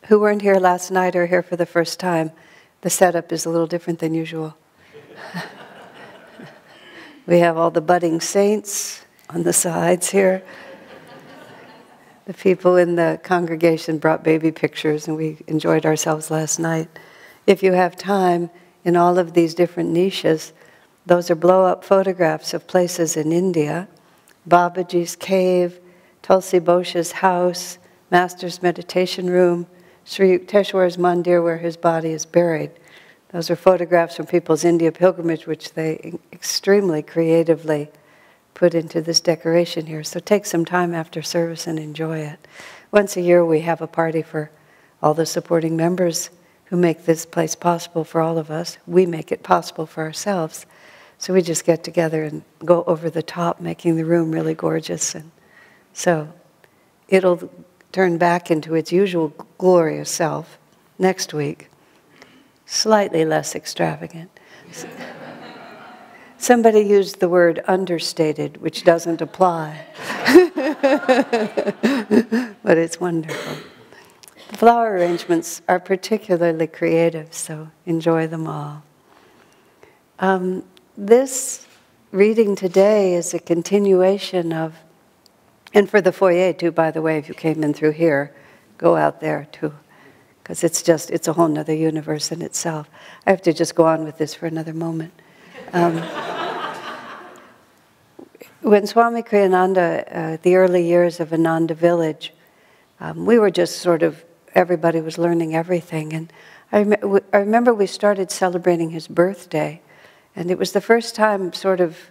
who weren't here last night are here for the first time, the setup is a little different than usual. We have all the budding saints on the sides here. The people in the congregation brought baby pictures and we enjoyed ourselves last night. If you have time, in all of these different niches, those are blow-up photographs of places in India. Babaji's cave, Tulsi Boshe's house, Master's meditation room, Sri Yukteswar's mandir where his body is buried. Those are photographs from people's India pilgrimage, which they extremely creatively put into this decoration here. So take some time after service and enjoy it. Once a year we have a party for all the supporting members who make this place possible for all of us. We make it possible for ourselves. So we just get together and go over the top, making the room really gorgeous. And so it'll turn back into its usual glorious self next week. Slightly less extravagant. Somebody used the word understated, which doesn't apply. But it's wonderful. The flower arrangements are particularly creative, so enjoy them all. This reading today is a continuation of, and for the foyer too, by the way, if you came in through here, go out there too. Because it's a whole nother universe in itself. I have to just go on with this for another moment. When Swami Kriyananda, the early years of Ananda Village, we were just sort of, everybody was learning everything. And I remember we started celebrating his birthday, and it was the first time sort of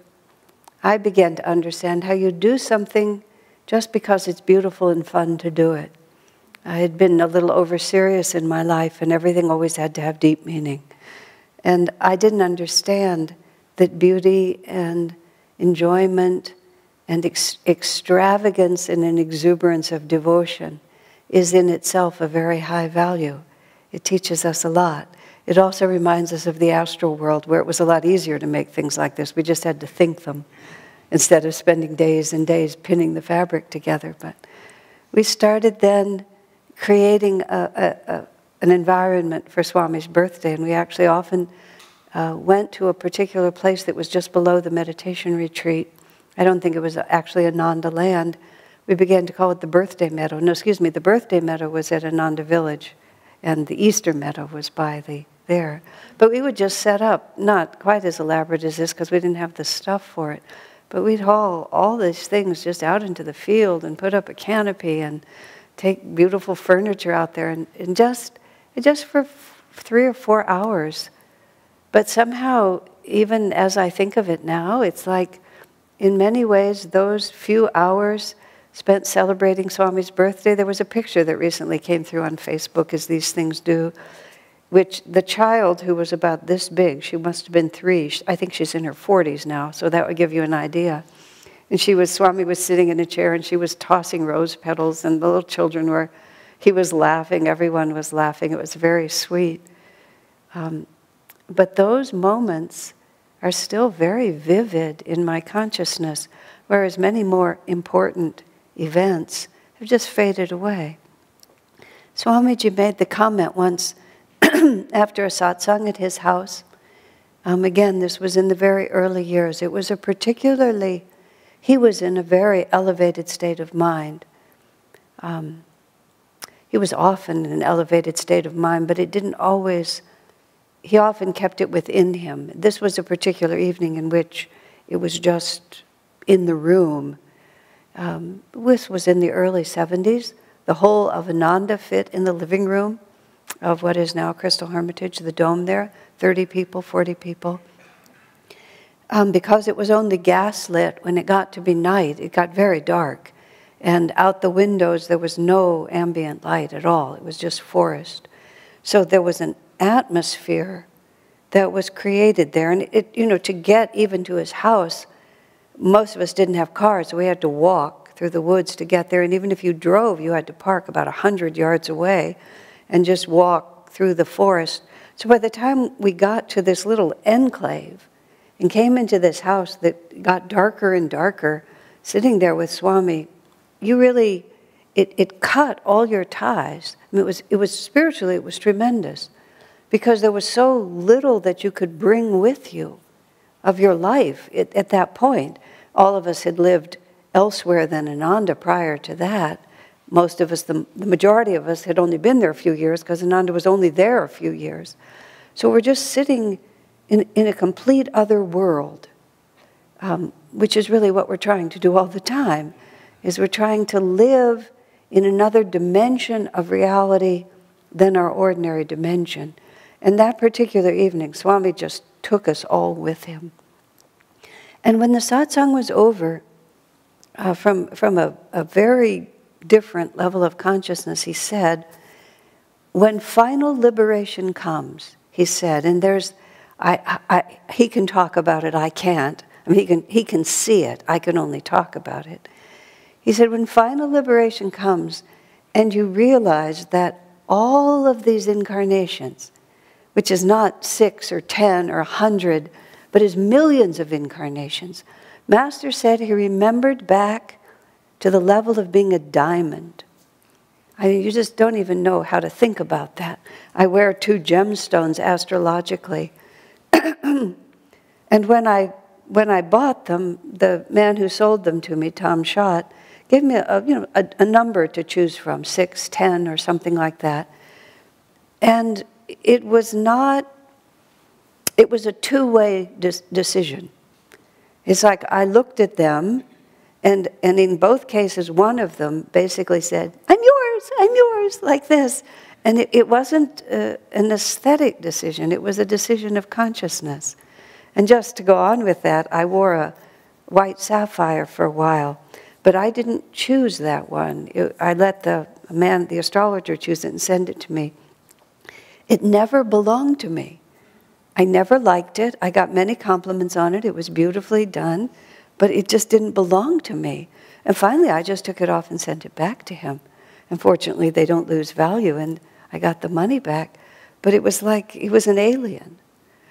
I began to understand how you do something just because it's beautiful and fun to do it. I had been a little over-serious in my life, and everything always had to have deep meaning. And I didn't understand that beauty and enjoyment and extravagance and an exuberance of devotion is in itself a very high value. It teaches us a lot. It also reminds us of the astral world, where it was a lot easier to make things like this. We just had to think them instead of spending days and days pinning the fabric together. But we started then creating an environment for Swami's birthday, and we actually often went to a particular place that was just below the meditation retreat. I don't think it was actually Ananda land. We began to call it the Birthday Meadow. No, excuse me, the Birthday Meadow was at Ananda Village, and the Easter Meadow was by there. But we would just set up, not quite as elaborate as this because we didn't have the stuff for it, but we'd haul all these things just out into the field and put up a canopy and take beautiful furniture out there and just for 3 or 4 hours. But somehow, even as I think of it now, it's like, in many ways, those few hours spent celebrating Swami's birthday, there was a picture that recently came through on Facebook, as these things do, which the child who was about this big, she must have been 3, I think she's in her 40s now, so that would give you an idea. And Swami was sitting in a chair and she was tossing rose petals, and the little children he was laughing, everyone was laughing, it was very sweet. But those moments are still very vivid in my consciousness, whereas many more important events have just faded away. Swamiji made the comment once after a satsang at his house. Again, this was in the very early years. It was he was in a very elevated state of mind. He was often in an elevated state of mind, but it didn't always. He often kept it within him. This was a particular evening in which it was just in the room. This was in the early 70s. The whole of Ananda fit in the living room of what is now Crystal Hermitage, the dome there, 30 people, 40 people. Because it was only gaslit, when it got to be night, it got very dark. And out the windows, there was no ambient light at all. It was just forest. So there was an atmosphere that was created there. And to get even to his house, most of us didn't have cars, so we had to walk through the woods to get there. And even if you drove, you had to park about 100 yards away and just walk through the forest. So by the time we got to this little enclave and came into this house that got darker and darker, sitting there with Swami, it cut all your ties. I mean, it was spiritually, it was tremendous, because there was so little that you could bring with you of your life at that point. All of us had lived elsewhere than Ananda prior to that. Most of us, the majority of us, had only been there a few years because Ananda was only there a few years. So we're just sitting in a complete other world, which is really what we're trying to do all the time, is we're trying to live in another dimension of reality than our ordinary dimension. And that particular evening, Swami just took us all with him. And when the satsang was over, from a very different level of consciousness, he said, when final liberation comes, he said, and he can talk about it, I can't. I mean, he can see it, I can only talk about it. He said, when final liberation comes and you realize that all of these incarnations, which is not 6 or 10 or 100, but is millions of incarnations, Master said he remembered back to the level of being a diamond. I mean, you just don't even know how to think about that. I wear 2 gemstones astrologically. And when I bought them, the man who sold them to me, Tom Schott, gave me a number to choose from, 6, 10, or something like that. And it was a two-way decision. It's like I looked at them, and in both cases, one of them basically said, I'm yours, like this. And it wasn't an aesthetic decision, it was a decision of consciousness. And just to go on with that, I wore a white sapphire for a while, but I didn't choose that one. I let the astrologer, choose it and send it to me. It never belonged to me. I never liked it. I got many compliments on it. It was beautifully done, but it just didn't belong to me. And finally, I just took it off and sent it back to him. Unfortunately, they don't lose value, and I got the money back. But it was like he was an alien.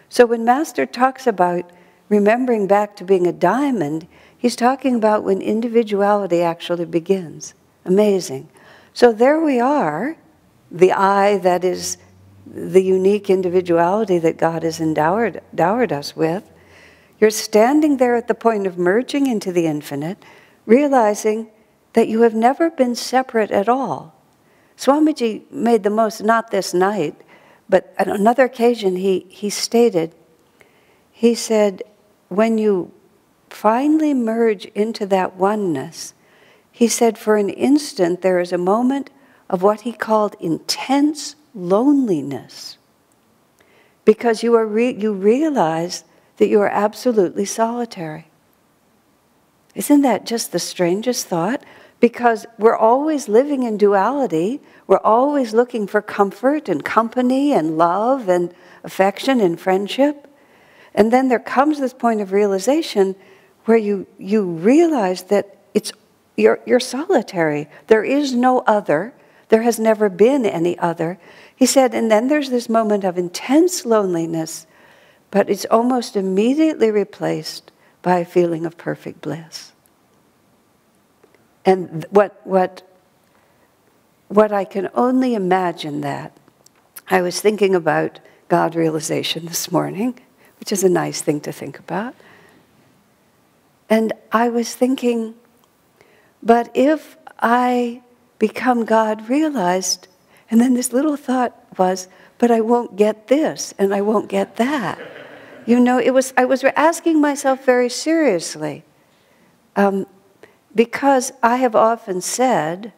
So when Master talks about remembering back to being a diamond, he's talking about when individuality actually begins. Amazing. So there we are, the I that is the unique individuality that God has endowed us with. You're standing there at the point of merging into the infinite, realizing that you have never been separate at all. Swamiji made the most, not this night, but on another occasion he stated, he said, when you finally merge into that oneness, he said, for an instant there is a moment of what he called intense loneliness, because you realize that you are absolutely solitary. Isn't that just the strangest thought? Because we're always living in duality, we're always looking for comfort and company and love and affection and friendship. And then there comes this point of realization where you realize that you're solitary. There is no other. There has never been any other. He said, and then there's this moment of intense loneliness, but it's almost immediately replaced by a feeling of perfect bliss. And what I can only imagine that, I was thinking about God realization this morning, which is a nice thing to think about. And I was thinking, but if I become God realized, and then this little thought was, but I won't get this, and I won't get that. You know, I was asking myself very seriously, because I have often said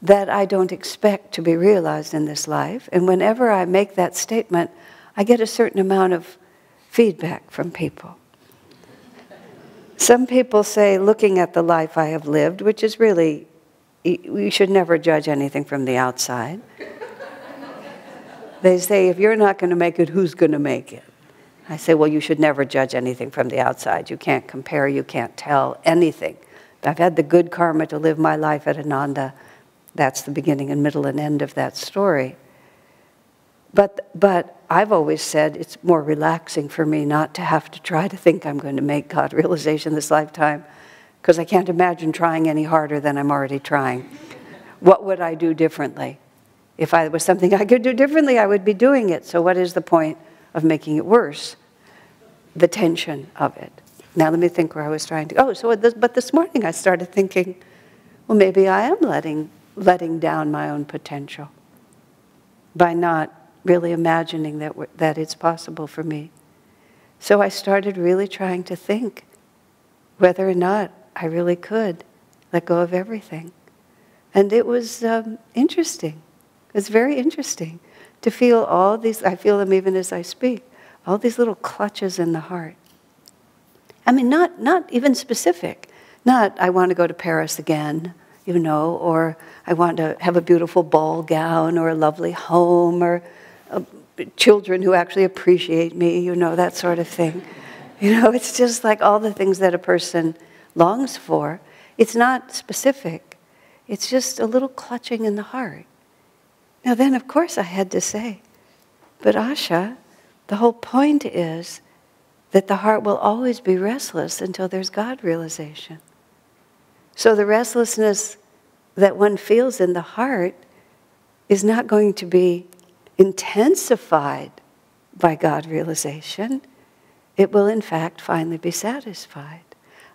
that I don't expect to be realized in this life, and whenever I make that statement, I get a certain amount of feedback from people. Some people say, looking at the life I have lived, which is really, you should never judge anything from the outside. They say, if you're not going to make it, who's going to make it? I say, well, you should never judge anything from the outside. You can't compare, you can't tell anything. I've had the good karma to live my life at Ananda. That's the beginning and middle and end of that story. But I've always said it's more relaxing for me not to have to try to think I'm going to make God realization this lifetime, because I can't imagine trying any harder than I'm already trying. what would I do differently? If I was something I could do differently, I would be doing it. So what is the point of making it worse? The tension of it. Now let me think where I was trying to go. But this morning I started thinking, well, maybe I am letting down my own potential by not really imagining that it's possible for me. So I started really trying to think whether or not I really could let go of everything. And it was interesting. It's very interesting to feel all these, I feel them even as I speak, all these little clutches in the heart. I mean, not even specific. Not, I want to go to Paris again, or I want to have a beautiful ball gown or a lovely home or children who actually appreciate me, that sort of thing. It's just like all the things that a person longs for. It's not specific. It's just a little clutching in the heart. Now then, of course, I had to say, but Asha, the whole point is that the heart will always be restless until there's God realization. So the restlessness that one feels in the heart is not going to be intensified by God realization. It will, in fact, finally be satisfied.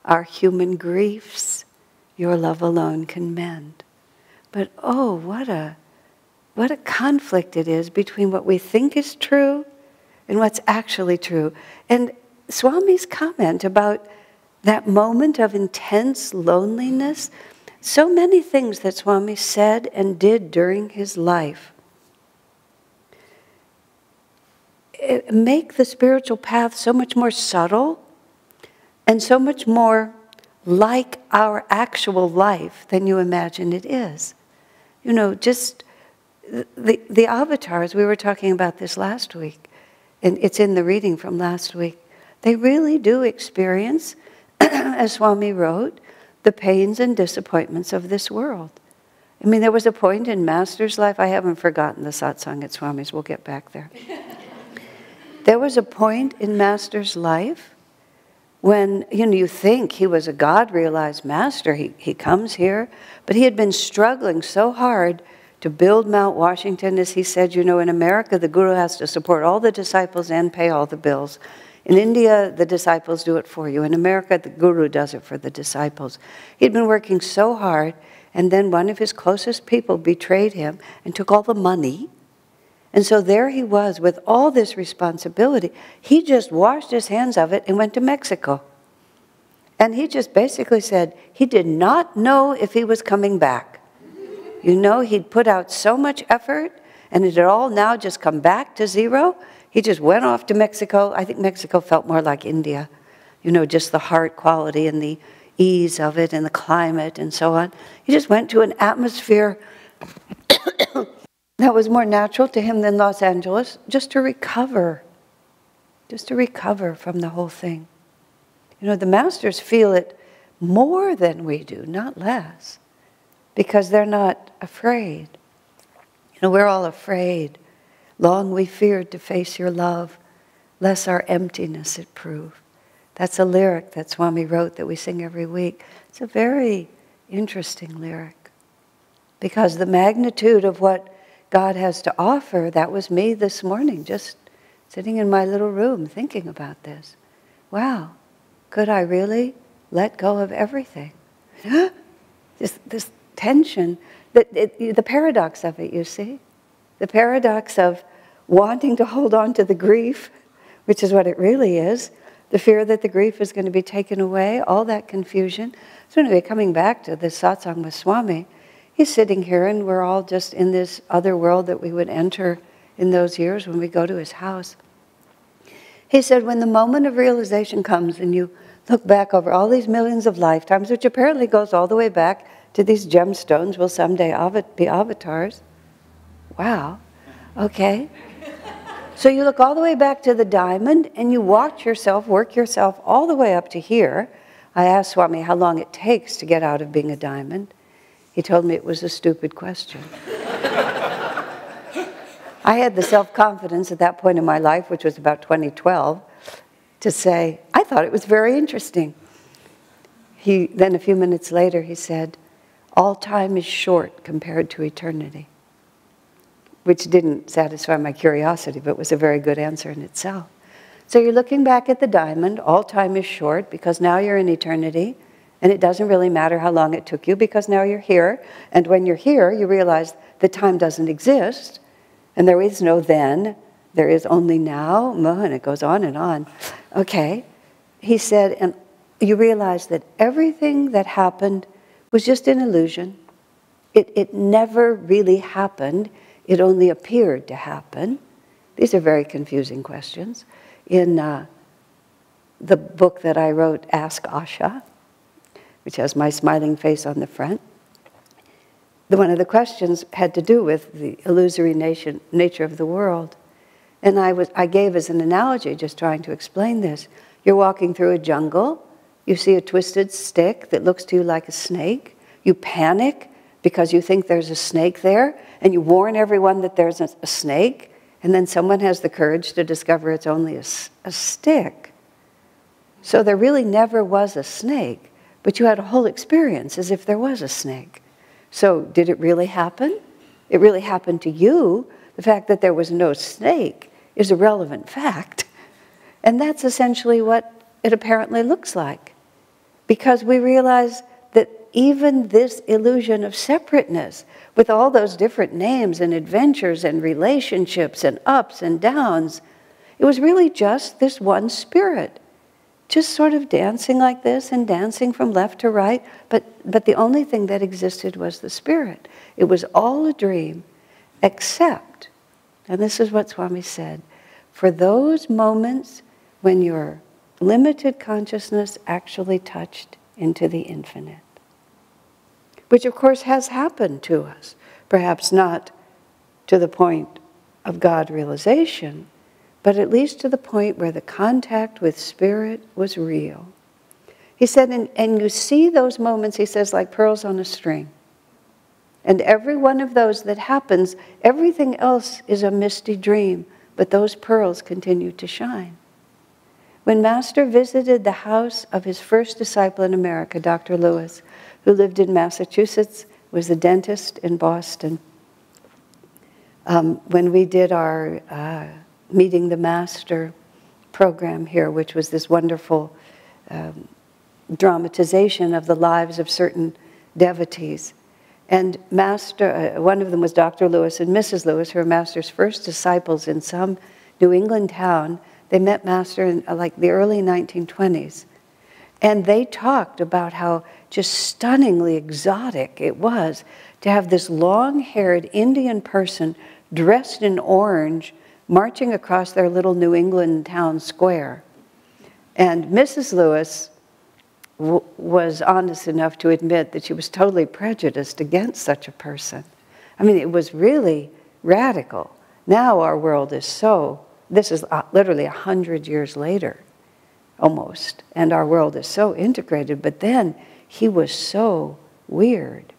Our human griefs, your love alone can mend. But oh, what a conflict it is between what we think is true and what's actually true. And Swami's comment about that moment of intense loneliness, so many things that Swami said and did during his life make the spiritual path so much more subtle and so much more like our actual life than you imagine it is. Just the avatars, we were talking about this last week, and it's in the reading from last week. They really do experience, as Swami wrote, the pains and disappointments of this world. I mean, there was a point in Master's life, I haven't forgotten the satsang at Swami's, we'll get back there. There was a point in Master's life when, you think he was a God-realized master. He comes here, but he had been struggling so hard to build Mount Washington. As he said, in America, the guru has to support all the disciples and pay all the bills. In India, the disciples do it for you. In America, the guru does it for the disciples. He'd been working so hard, and then one of his closest people betrayed him and took all the money. And so there he was with all this responsibility. He just washed his hands of it and went to Mexico. And he just basically said he did not know if he was coming back. He'd put out so much effort, and it had all now just come back to zero. He just went off to Mexico. I think Mexico felt more like India. Just the heart quality and the ease of it and the climate and so on. He just went to an atmosphere that was more natural to him than Los Angeles, just to recover from the whole thing. The masters feel it more than we do, not less, because they're not afraid. We're all afraid. Long we feared to face your love, lest our emptiness it prove. That's a lyric that Swami wrote that we sing every week. It's a very interesting lyric, because the magnitude of what God has to offer, that was me this morning, just sitting in my little room thinking about this. Wow, could I really let go of everything? This tension, the paradox of it, you see? The paradox of wanting to hold on to the grief, which is what it really is, the fear that the grief is going to be taken away, all that confusion. So anyway, coming back to this satsang with Swami, he's sitting here and we're all just in this other world that we would enter in those years when we go to his house. He said, when the moment of realization comes and you look back over all these millions of lifetimes, which apparently goes all the way back to these gemstones will someday be avatars. Wow, okay. So you look all the way back to the diamond and you watch yourself, work yourself all the way up to here. I asked Swami how long it takes to get out of being a diamond. He told me it was a stupid question. I had the self-confidence at that point in my life, which was about 2012, to say, I thought it was very interesting. Then a few minutes later he said, all time is short compared to eternity, which didn't satisfy my curiosity, but was a very good answer in itself. So you're looking back at the diamond, all time is short because now you're in eternity, and it doesn't really matter how long it took you because now you're here, and when you're here, you realize that time doesn't exist, and there is no then, there is only now, and it goes on and on. Okay, he said, and you realize that everything that happened was just an illusion. It never really happened. It only appeared to happen. These are very confusing questions. In the book that I wrote, Ask Asha, which has my smiling face on the front, one of the questions had to do with the illusory nature of the world. And I gave as an analogy, just trying to explain this. You're walking through a jungle. You see a twisted stick that looks to you like a snake. You panic because you think there's a snake there, and you warn everyone that there's a snake, and then someone has the courage to discover it's only a stick. So there really never was a snake, but you had a whole experience as if there was a snake. So did it really happen? It really happened to you. The fact that there was no snake is a relevant fact. And that's essentially what it apparently looks like. Because we realize that even this illusion of separateness, with all those different names and adventures and relationships and ups and downs, it was really just this one spirit, just sort of dancing like this and dancing from left to right, but the only thing that existed was the spirit. It was all a dream, except, and this is what Swami said, for those moments when your limited consciousness actually touched into the infinite. Which of course has happened to us, perhaps not to the point of God realization, but at least to the point where the contact with spirit was real. He said, and you see those moments, he says, like pearls on a string. And every one of those that happens, everything else is a misty dream, but those pearls continue to shine. When Master visited the house of his first disciple in America, Dr. Lewis, who lived in Massachusetts, was a dentist in Boston, when we did our Meeting the Master program here, which was this wonderful dramatization of the lives of certain devotees. And Master, one of them was Dr. Lewis and Mrs. Lewis, who were Master's first disciples in some New England town. They met Master in like the early 1920s. And they talked about how just stunningly exotic it was to have this long-haired Indian person dressed in orange marching across their little New England town square. And Mrs. Lewis was honest enough to admit that she was totally prejudiced against such a person. I mean, it was really radical. Now our world is so, this is literally 100 years later, almost, and our world is so integrated, but then he was so weird,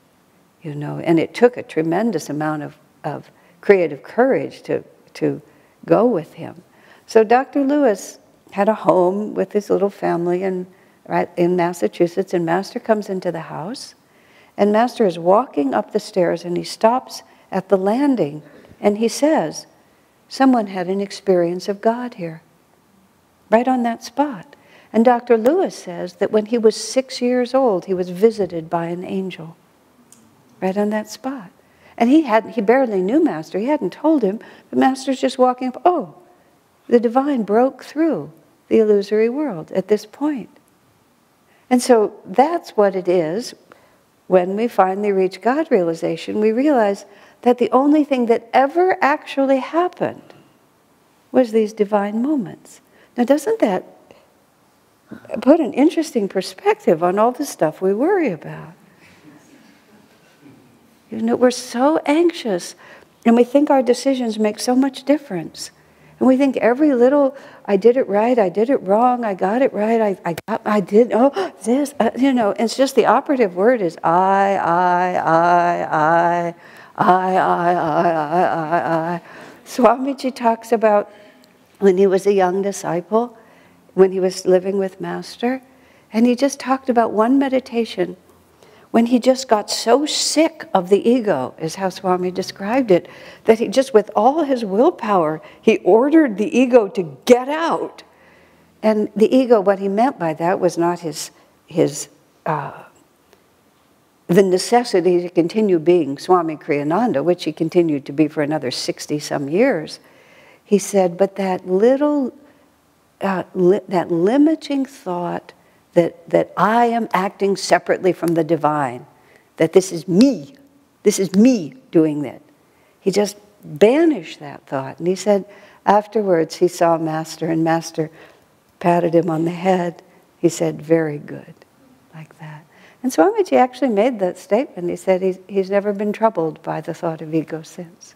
you know, and it took a tremendous amount of creative courage to go with him. So Dr. Lewis had a home with his little family right in Massachusetts, and Master comes into the house, and Master is walking up the stairs, and he stops at the landing, and he says, someone had an experience of God here, right on that spot. And Dr. Lewis says that when he was 6 years old, he was visited by an angel, right on that spot. And he barely knew Master, he hadn't told him, but Master's just walking up, oh, the divine broke through the illusory world at this point. And so that's what it is when we finally reach God realization. We realize that the only thing that ever actually happened was these divine moments. Now, doesn't that put an interesting perspective on all the stuff we worry about? You know, we're so anxious, and we think our decisions make so much difference. And we think every little, I did it right, I did it wrong, I got it right, I did, oh, this, you know, it's just the operative word is I. Swamiji talks about when he was a young disciple, when he was living with Master, and he just talked about one meditation when he just got so sick of the ego, is how Swami described it, that he just, with all his willpower, he ordered the ego to get out. And the ego, what he meant by that was not the necessity to continue being Swami Kriyananda, which he continued to be for another 60-some years. He said, but that little, that limiting thought that I am acting separately from the divine, that this is me doing that. He just banished that thought. And he said, afterwards he saw Master, and Master patted him on the head. He said, very good, like that. And Swamiji actually made that statement. He said he's never been troubled by the thought of ego since.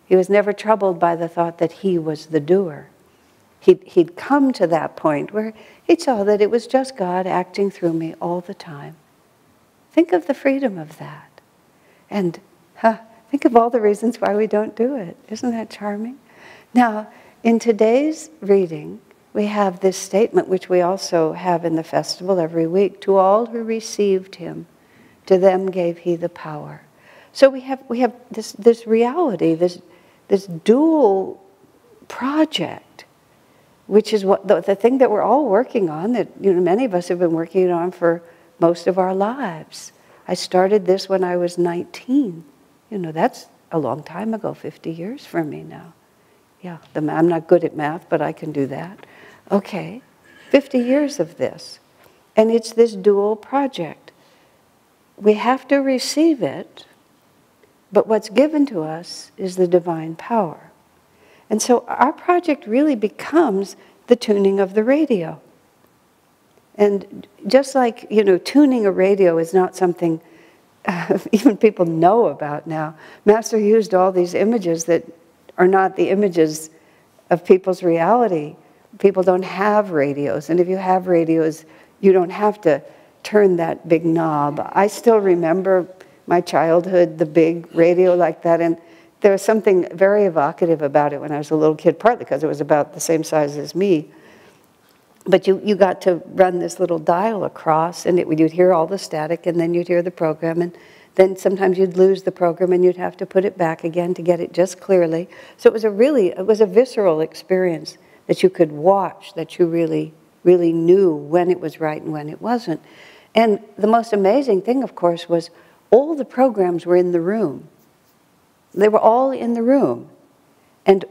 He was never troubled by the thought that he was the doer. He'd come to that point where he saw that it was just God acting through me all the time. Think of the freedom of that. And think of all the reasons why we don't do it. Isn't that charming? Now, in today's reading, we have this statement, which we also have in the festival every week. To all who received him, to them gave he the power. So we have this reality, this dual project, which is what the thing that we're all working on, that many of us have been working on for most of our lives. I started this when I was 19. That's a long time ago, 50 years for me now. Yeah, I'm not good at math, but I can do that. Okay, 50 years of this. And it's this dual project. We have to receive it, but what's given to us is the divine power. And so our project really becomes the tuning of the radio. And just like, tuning a radio is not something even people know about now. Master used all these images that are not the images of people's reality. People don't have radios, and if you have radios, you don't have to turn that big knob. I still remember my childhood, the big radio like that, and there was something very evocative about it when I was a little kid, partly because it was about the same size as me. But you got to run this little dial across, and you'd hear all the static, and then you'd hear the program, and then sometimes you'd lose the program, and you'd have to put it back again to get it just clearly. So it was a visceral experience that you could watch, that you really, really knew when it was right and when it wasn't. And the most amazing thing, of course, was all the programs were in the room. They were all in the room.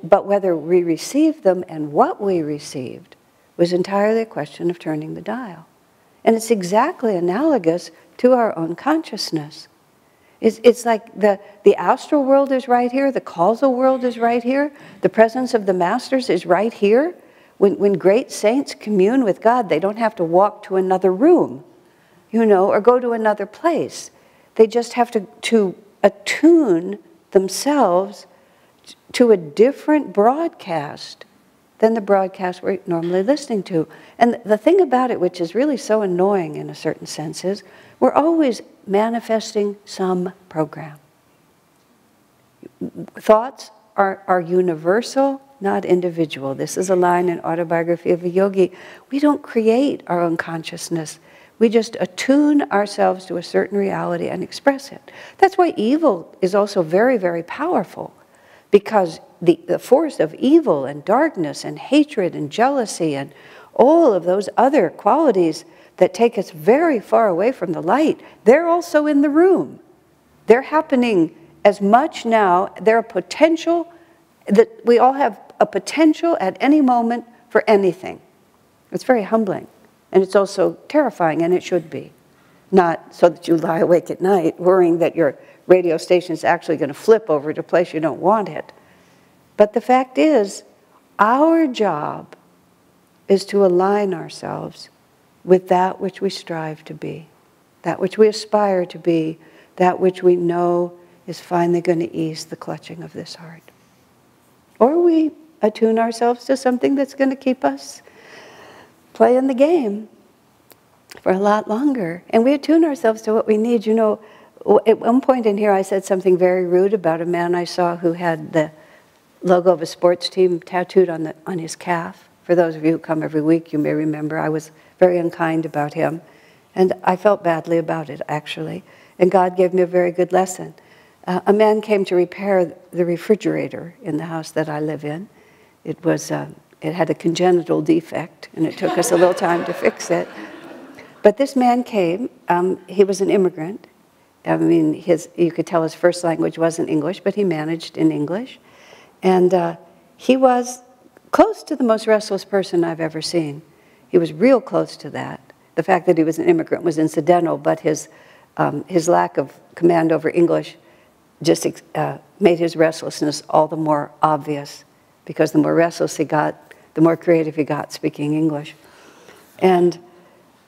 But whether we received them and what we received was entirely a question of turning the dial. And it's exactly analogous to our own consciousness. It's like the astral world is right here, the causal world is right here, the presence of the masters is right here. When great saints commune with God, they don't have to walk to another room, or go to another place. They just have to attune themselves to a different broadcast than the broadcast we're normally listening to. And the thing about it, which is really so annoying in a certain sense, is we're always manifesting some program. Thoughts are universal, not individual. This is a line in Autobiography of a Yogi. We don't create our own consciousness. We just attune ourselves to a certain reality and express it. That's why evil is also very, very powerful, because the force of evil and darkness and hatred and jealousy and all of those other qualities that take us very far away from the light, they're also in the room. They're happening as much now. They're a potential, that we all have a potential at any moment for anything. It's very humbling. And it's also terrifying, and it should be. Not so that you lie awake at night worrying that your radio station is actually going to flip over to a place you don't want it. But the fact is, our job is to align ourselves with that which we strive to be, that which we aspire to be, that which we know is finally going to ease the clutching of this heart. Or we attune ourselves to something that's going to keep us playing the game for a lot longer. And we attune ourselves to what we need. At one point in here I said something very rude about a man I saw who had the logo of a sports team tattooed on his calf. For those of you who come every week, you may remember I was very unkind about him. And I felt badly about it, actually. And God gave me a very good lesson. A man came to repair the refrigerator in the house that I live in. It had a congenital defect, and it took us a little time to fix it. But this man came. He was an immigrant. I mean, you could tell his first language wasn't English, but he managed in English. And he was close to the most restless person I've ever seen. He was real close to that. The fact that he was an immigrant was incidental, but his lack of command over English just made his restlessness all the more obvious, because the more restless he got, the more creative he got speaking English. And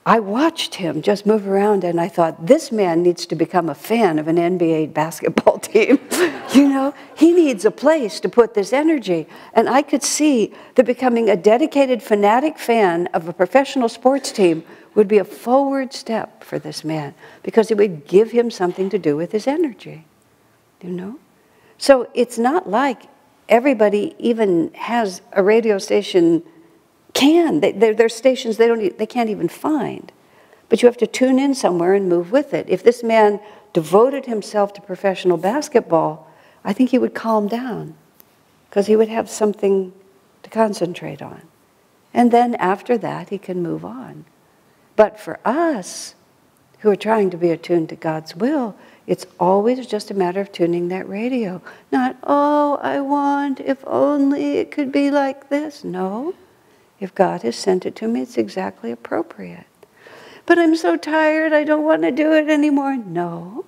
I watched him just move around, and I thought, this man needs to become a fan of an NBA basketball team. You know, he needs a place to put this energy. And I could see that becoming a dedicated fanatic fan of a professional sports team would be a forward step for this man, because it would give him something to do with his energy, you know? So it's not like everybody even has a radio station. There are stations they can't even find. But you have to tune in somewhere and move with it. If this man devoted himself to professional basketball, I think he would calm down, because he would have something to concentrate on. And then after that, he can move on. But for us, who are trying to be attuned to God's will, it's always just a matter of tuning that radio. Not, oh, I want, if only it could be like this. No. If God has sent it to me, it's exactly appropriate. But I'm so tired, I don't want to do it anymore. No,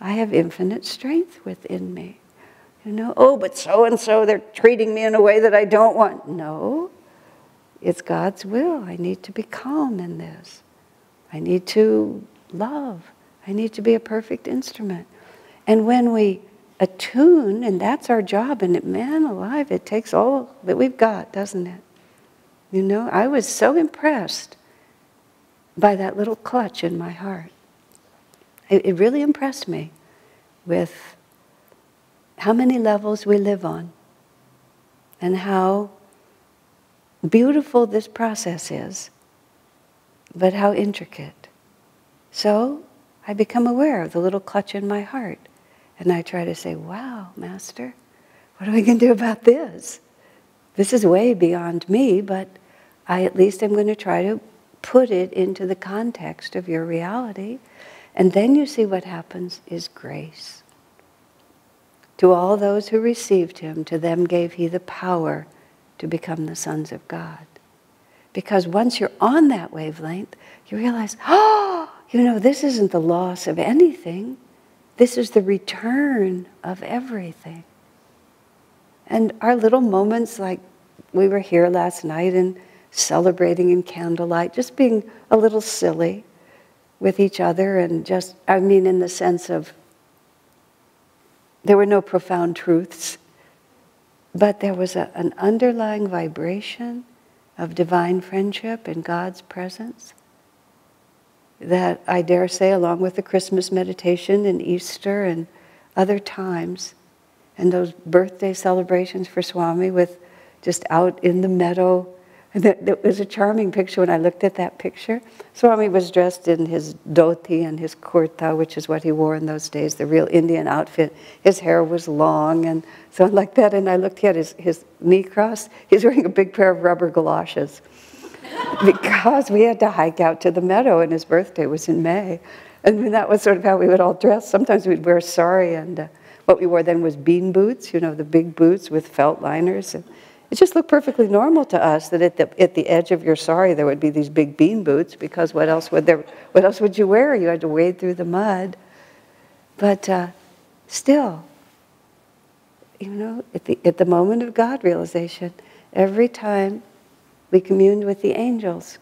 I have infinite strength within me. You know, oh, but so-and-so, they're treating me in a way that I don't want. No, it's God's will. I need to be calm in this. I need to love. I need to be a perfect instrument. And when we attune, and that's our job, and man alive, it takes all that we've got, doesn't it? You know, I was so impressed by that little clutch in my heart. It really impressed me with how many levels we live on, and how beautiful this process is, but how intricate. So I become aware of the little clutch in my heart, and I try to say, wow, Master, what are we going to do about this? This is way beyond me, but I at least am going to try to put it into the context of your reality. And then you see what happens is grace. To all those who received him, to them gave he the power to become the sons of God. Because once you're on that wavelength, you realize, oh, you know, this isn't the loss of anything. This is the return of everything. And our little moments, like we were here last night and celebrating in candlelight, just being a little silly with each other, and just, I mean, in the sense of, there were no profound truths, but there was an underlying vibration of divine friendship and God's presence that I dare say, along with the Christmas meditation and Easter and other times, and those birthday celebrations for Swami with just out in the meadow. And it was a charming picture when I looked at that picture. Swami was dressed in his dhoti and his kurta, which is what he wore in those days, the real Indian outfit. His hair was long and so on like that. And I looked at his knee cross. He's wearing a big pair of rubber galoshes because we had to hike out to the meadow, and his birthday was in May. And that was sort of how we would all dress. Sometimes we'd wear sari, and what we wore then was bean boots, you know, the big boots with felt liners. And it just looked perfectly normal to us that at the edge of your sari there would be these big bean boots, because what else would you wear? You had to wade through the mud. But still, you know, at the moment of God realization, every time we communed with the angels,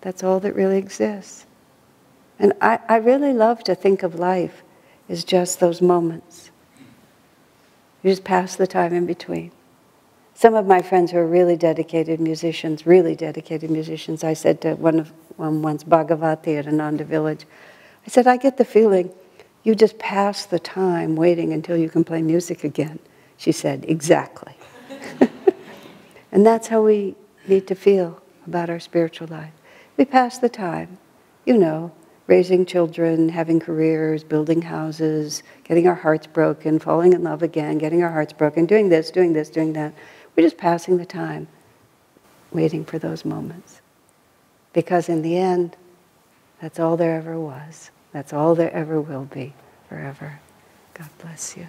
that's all that really exists. And I really love to think of life as just those moments. You just pass the time in between. Some of my friends who are really dedicated musicians, I said to one once, Bhagavati at Ananda Village, I said, I get the feeling you just pass the time waiting until you can play music again. She said, exactly. And that's how we need to feel about our spiritual life. We pass the time, you know, raising children, having careers, building houses, getting our hearts broken, falling in love again, getting our hearts broken, doing this, doing that. We're just passing the time, waiting for those moments. Because in the end, that's all there ever was. That's all there ever will be, forever. God bless you.